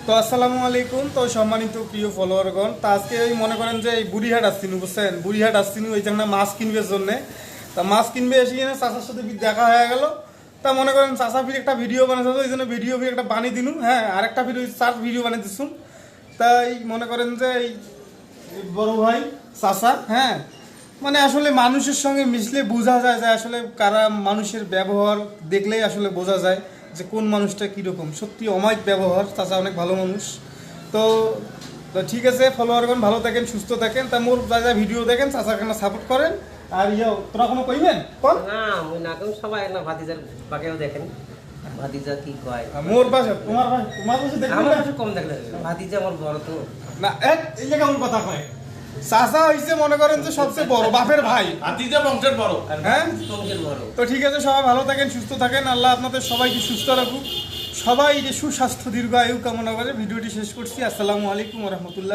তো আসসালামু আলাইকুম। তো সম্মানিত প্রিয় ফলোয়ারগণ, তা আজকে ওই মনে করেন যে এই বুড়িহাট আসছিনু, বুঝছেন? বুড়িহাট আসছিনু ওই জন্য মাছ কিনবে জন্যে। তা মাছ কিনবে এসে কিনা চাচার সাথে দেখা হয়ে গেল। তা মনে করেন চাচা ফির একটা ভিডিও বানাচ্ছে, ওই জন্য ভিডিও ফির একটা বানিয়ে দিনু। হ্যাঁ, আরেকটা ফির ওই চার ভিডিও বানিয়ে দিচ্ছুন। তাই মনে করেন যে এই বড় ভাই চাচা, হ্যাঁ, মানে আসলে মানুষের সঙ্গে মিশলে বোঝা যায় যে আসলে কারা মানুষের ব্যবহার দেখলেই আসলে বোঝা যায় যে কোন মানুষটা কীরকম। সত্যি অমায়িক ব্যবহার, চাচা অনেক ভালো মানুষ। তো তো ঠিক আছে, ফলোয়ারগণ ভালো থাকেন, সুস্থ থাকেন। তা মোর যা যা ভিডিও দেখেন চাচাকে সাপোর্ট করেন। আর তোরা কোনো কইবেন কোন না মুই না কেউ সবাই না ভাতিজার বাকেও দেখেন ভাতিজা কি কয় মোর পাশে তোমার পাশে দেখবেন আমার না? একটু কম দেখলে ভাতিজা আমার বড় তো না এই যে কেমন কথা কয়, চাচা হইছে মনে করেন যে সবচেয়ে বড় বাপের ভাই, ভাতিজা বংশের বড়। আর হ্যাঁ? বংশের বড়। তো ঠিক আছে, সবাই ভালো থাকেন, সুস্থ থাকেন। আল্লাহ আপনাদের সবাইকে সুস্থ রাখুক, সবাই যে সুস্বাস্থ্য দীর্ঘ আয়ু কামনা করে ভিডিওটি শেষ করছি। আসসালামু আলাইকুম ওয়া রাহমাতুল্লাহ।